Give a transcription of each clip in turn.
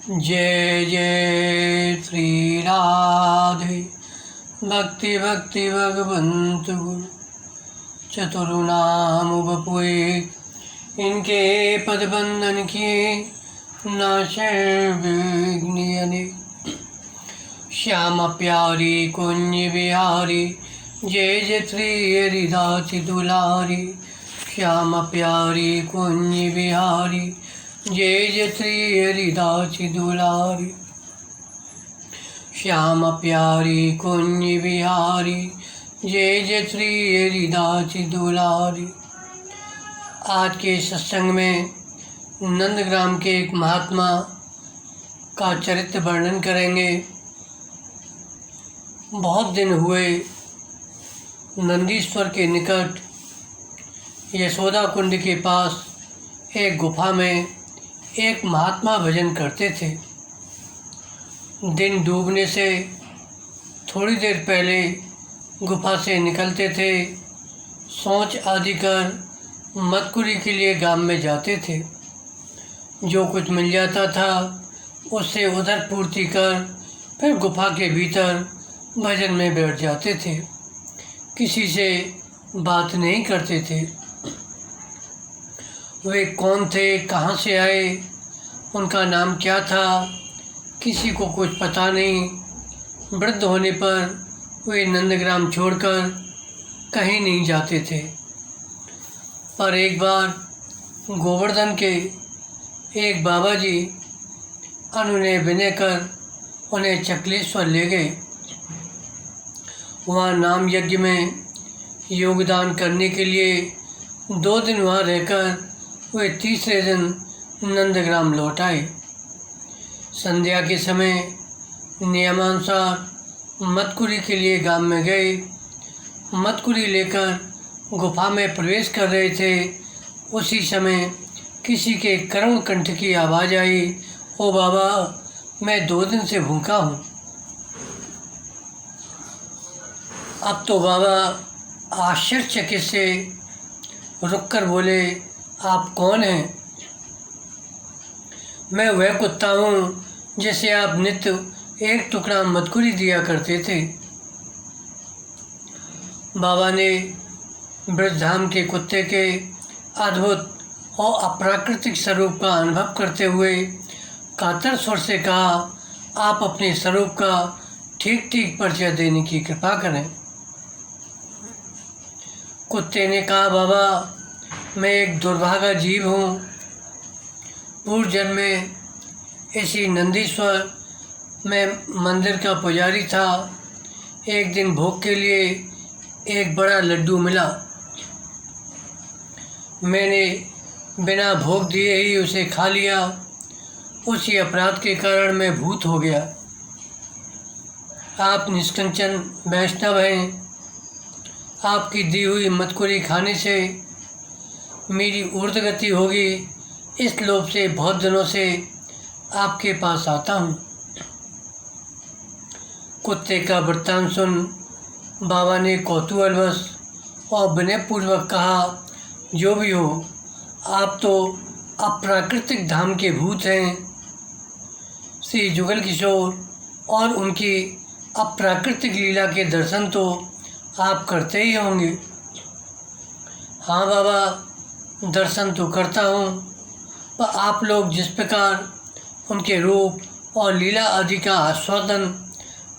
जय जय श्री राधे। भक्ति भक्ति भगवंत गुरु चतुर्नाम बपुए, इनके पद बंधन किए नाशे विघ्न। श्याम प्यारी कुंज बिहारी, जय जय श्री हरिदास दुलारी। श्याम प्यारी कुंज बिहारी, जय जय श्री हरिदास दुलारी। श्याम प्यारी कुंज बिहारी, जय जय श्री हरिदास दुलारी। आज के सत्संग में नंदग्राम के एक महात्मा का चरित्र वर्णन करेंगे। बहुत दिन हुए नंदीश्वर के निकट यशोदा कुंड के पास एक गुफा में एक महात्मा भजन करते थे। दिन डूबने से थोड़ी देर पहले गुफा से निकलते थे, शौच आदि कर मदकुरी के लिए गांव में जाते थे। जो कुछ मिल जाता था उससे उधर पूर्ति कर फिर गुफा के भीतर भजन में बैठ जाते थे। किसी से बात नहीं करते थे। वे कौन थे, कहाँ से आए, उनका नाम क्या था, किसी को कुछ पता नहीं। वृद्ध होने पर वे नंदग्राम छोड़कर कहीं नहीं जाते थे। पर एक बार गोवर्धन के एक बाबा जी अनुनय विनय कर उन्हें चकलेश्वर ले गए। वहाँ नाम यज्ञ में योगदान करने के लिए 2 दिन वहाँ रहकर वे तीसरे दिन नंदग्राम लौट आए। संध्या के समय नियमानुसार मदकुरी के लिए गांव में गए। मदकुरी लेकर गुफा में प्रवेश कर रहे थे। उसी समय किसी के करुण कंठ की आवाज़ आई, ओ बाबा, मैं 2 दिन से भूखा हूँ। अब तो बाबा आश्चर्यचकित से रुककर बोले, आप कौन हैं? मैं वह कुत्ता हूँ जिसे आप नित्य एक टुकड़ा मदकुरी दिया करते थे। बाबा ने वृद्धाम के कुत्ते के अद्भुत और अप्राकृतिक स्वरूप का अनुभव करते हुए कातर स्वर से कहा, आप अपने स्वरूप का ठीक ठीक परिचय देने की कृपा करें। कुत्ते ने कहा, बाबा, मैं एक दुर्भागा जीव हूँ। पूर्व जन्म में इसी नंदीश्वर में मंदिर का पुजारी था। एक दिन भोग के लिए एक बड़ा लड्डू मिला। मैंने बिना भोग दिए ही उसे खा लिया। उसी अपराध के कारण मैं भूत हो गया। आप निष्कंचन वैष्णव हैं। आपकी दी हुई मदकुरी खाने से मेरी ऊर्ध्वगति होगी। इस लोभ से बहुत दिनों से आपके पास आता हूँ। कुत्ते का वृत्तांत सुन बाबा ने कौतूहलवश और विनयपूर्वक कहा, जो भी हो, आप तो अप्राकृतिक धाम के भूत हैं। श्री जुगल किशोर और उनकी अप्राकृतिक लीला के दर्शन तो आप करते ही होंगे। हाँ बाबा, दर्शन तो करता हूँ, पर आप लोग जिस प्रकार उनके रूप और लीला आदि का आस्वादन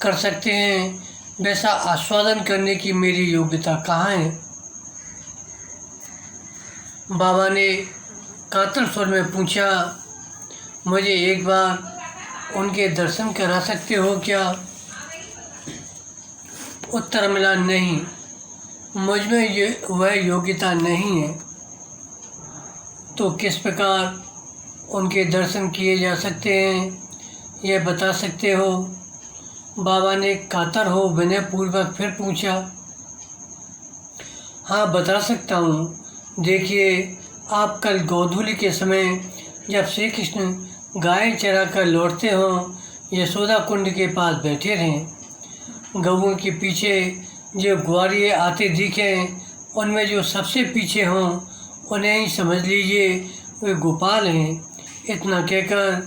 कर सकते हैं, वैसा आस्वादन करने की मेरी योग्यता कहाँ है? बाबा ने कातर स्वर में पूछा, मुझे एक बार उनके दर्शन करा सकते हो क्या? उत्तर मिला, नहीं, मुझ में वह योग्यता नहीं है। तो किस प्रकार उनके दर्शन किए जा सकते हैं, यह बता सकते हो? बाबा ने कातर हो विनयपूर्वक फिर पूछा। हाँ, बता सकता हूँ। देखिए, आप कल गोधूली के समय जब श्री कृष्ण गाय चरा कर लौटते हों, यशोदा कुंड के पास बैठे रहें। गऊओं के पीछे जो ग्वारिये आते दिखें, उनमें जो सबसे पीछे हों उन्हें ही समझ लीजिए वे गोपाल हैं। इतना कहकर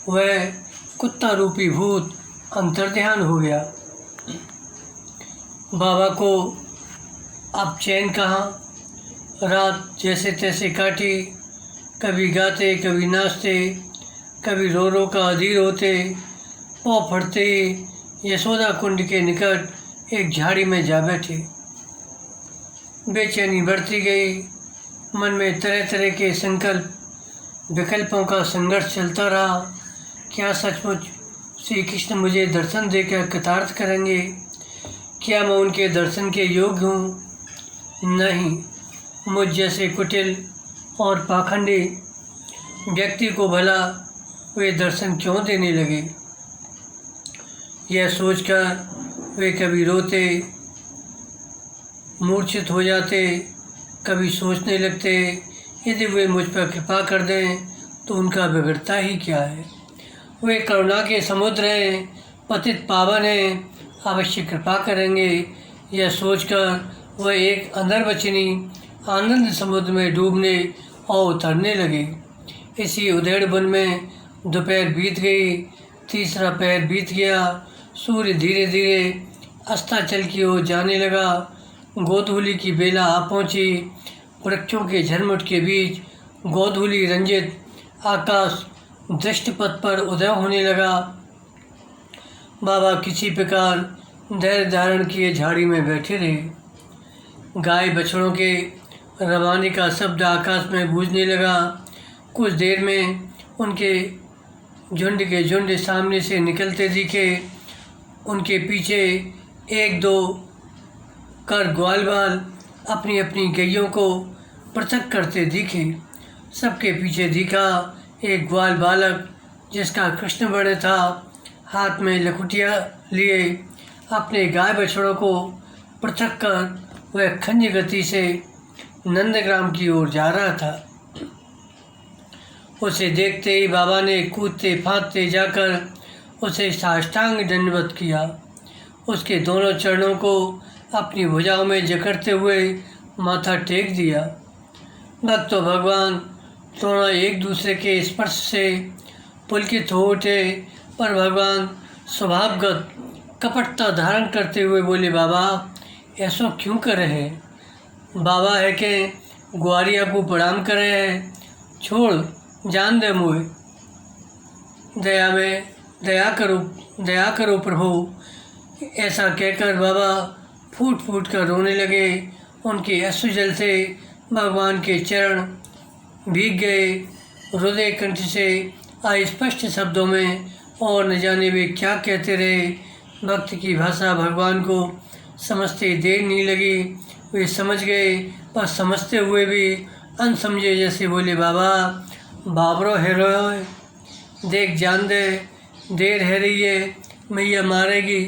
वह कुत्ता रूपी भूत अंतर्ध्यान हो गया। बाबा को अब चैन कहाँ। रात जैसे तैसे काटी, कभी गाते कभी नाचते, कभी रो रो का अधीर होते। पाँव फटते ही यशोदा कुंड के निकट एक झाड़ी में जा बैठे। बेचैनी बढ़ती गई, मन में तरह तरह के संकल्प विकल्पों का संघर्ष चलता रहा। क्या सचमुच श्री कृष्ण मुझे दर्शन देकर कृतार्थ करेंगे? क्या मैं उनके दर्शन के योग्य हूँ? नहीं, मुझ जैसे कुटिल और पाखंडी व्यक्ति को भला वे दर्शन क्यों देने लगे? यह सोचकर वे कभी रोते, मूर्छित हो जाते, कभी सोचने लगते, यदि वे मुझ पर कृपा कर दें तो उनका बिगड़ता ही क्या है। वे करुणा के समुद्र हैं, पतित पावन हैं, अवश्य कृपा करेंगे। यह सोचकर वह एक अनर्वचनी आनंद समुद्र में डूबने और उतरने लगे। इसी उधेड़ वन में दोपहर बीत गई, तीसरा पहर बीत गया। सूर्य धीरे धीरे अस्ताचल की ओर जाने लगा। गोधूली की बेला आ पहुंची। वृक्षों के झरमुट के बीच गोधूली रंजित आकाश दृष्टिपथ पर उदय होने लगा। बाबा किसी प्रकार धैर्य धारण किए झाड़ी में बैठे रहे। गाय बछड़ों के रवाने का शब्द आकाश में गूंजने लगा। कुछ देर में उनके झुंड के झुंड सामने से निकलते दिखे। उनके पीछे एक दो कर ग्वालवाल अपनी अपनी गैयों को पृथक करते दिखे। सबके पीछे दिखा एक ग्वाल बालक, जिसका कृष्ण वर्ण था। हाथ में लखुटिया लिए अपने गाय बछड़ों को पृथक कर वह खंज गति से नंदग्राम की ओर जा रहा था। उसे देखते ही बाबा ने कूदते फांदते जाकर उसे साष्टांग दंडवत किया। उसके दोनों चरणों को अपनी भुजाओं में जकड़ते हुए माथा टेक दिया। भक्त तो भगवान दोनों एक दूसरे के स्पर्श से पुलकित हो उठे, पर भगवान स्वभावगत कपटता धारण करते हुए बोले, बाबा ऐसा क्यों कर रहे हैं? बाबा है कि ग्वारिया को प्रणाम कर रहे हैं? छोड़, जान दे मुझे, दया करो प्रभु। ऐसा कहकर बाबा फूट फूट कर रोने लगे। उनके अश्रुजल से भगवान के चरण भीग गए। हृदय कंठ से अस्पष्ट शब्दों में और न जाने वे क्या कहते रहे। भक्त की भाषा भगवान को समझते देर नहीं लगी। वे समझ गए, पर समझते हुए भी अनसमझे जैसे बोले, बाबा बाबरो है रोए, देख जान दे, देर है रही है, मैया मारेगी।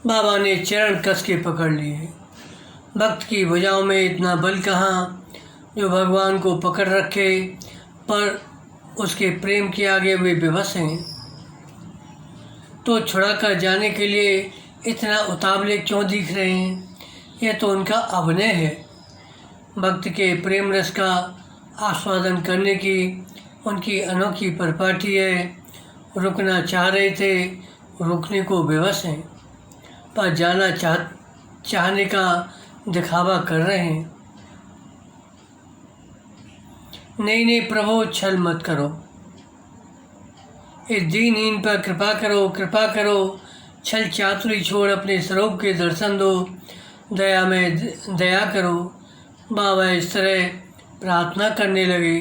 बाबा ने चरण कस के पकड़ लिए। भक्त की भुजाओं में इतना बल कहाँ जो भगवान को पकड़ रखे, पर उसके प्रेम के आगे वे विवश हैं। तो छुड़ा कर जाने के लिए इतना उतावले क्यों दिख रहे हैं? यह तो उनका अभिनय है। भक्त के प्रेम रस का आस्वादन करने की उनकी अनोखी परिपाटी है। रुकना चाह रहे थे, रुकने को विवश हैं, पर जाना चाहने का दिखावा कर रहे हैं। नहीं प्रभु, छल मत करो, इस दीनहीन पर कृपा करो, छल चातुरी छोड़ अपने स्वरूप के दर्शन दो, दया में दया करो। बाबा इस तरह प्रार्थना करने लगे,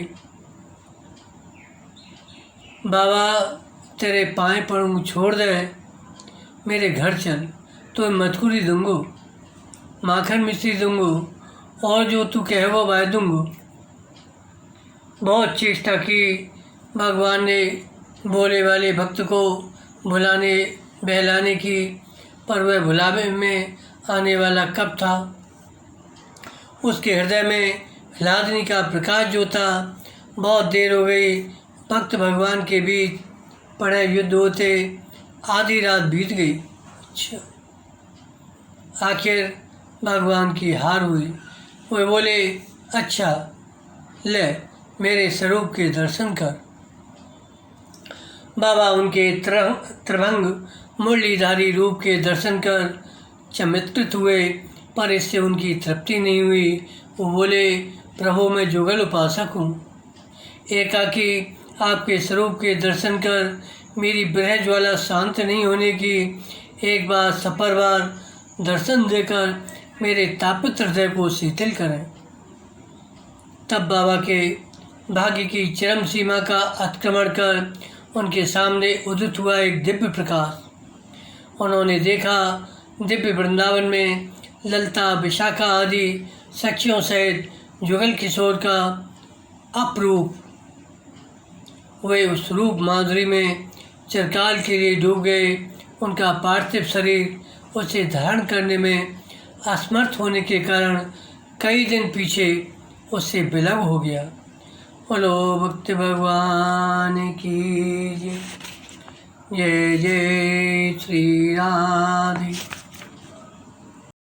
बाबा तेरे पाँव पड़ूँ, छोड़ दे, मेरे घर चल, तो मथुरी दूँगो, माखन मिश्री दूँगो, और जो तू कहे वो बाय दूँगो। बहुत चेष्टा की भगवान ने भोले वाले भक्त को भुलाने बहलाने की, पर वह भुलावे में आने वाला कब था? उसके हृदय में लादनी का प्रकाश जो था। बहुत देर हो गई। भक्त भगवान के बीच पड़े युद्ध होते आधी रात बीत गई। आखिर भगवान की हार हुई। वे बोले, अच्छा ले, मेरे स्वरूप के दर्शन कर। बाबा उनके त्रिभंग मुरलीधारी रूप के दर्शन कर चमत्कृत हुए, पर इससे उनकी तृप्ति नहीं हुई। वो बोले, प्रभु मैं जुगल उपासक हूँ। एकाकी आपके स्वरूप के दर्शन कर मेरी विरह ज्वाला शांत नहीं होने की, एक बार सपरवार दर्शन देकर मेरे तापित हृदय को शीतल करें। तब बाबा के भाग्य की चरम सीमा का अतिक्रमण कर उनके सामने उदित हुआ एक दिव्य प्रकाश। उन्होंने देखा दिव्य वृंदावन में ललता, विशाखा आदि सखियों सहित जुगल किशोर का अपरूप। वे उस रूप माधुरी में चिरकाल के लिए डूब गए। उनका पार्थिव शरीर उसे धारण करने में असमर्थ होने के कारण कई दिन पीछे उससे विलग हो गया। बोलो भक्त भगवान की जय। जय जय श्री राधे।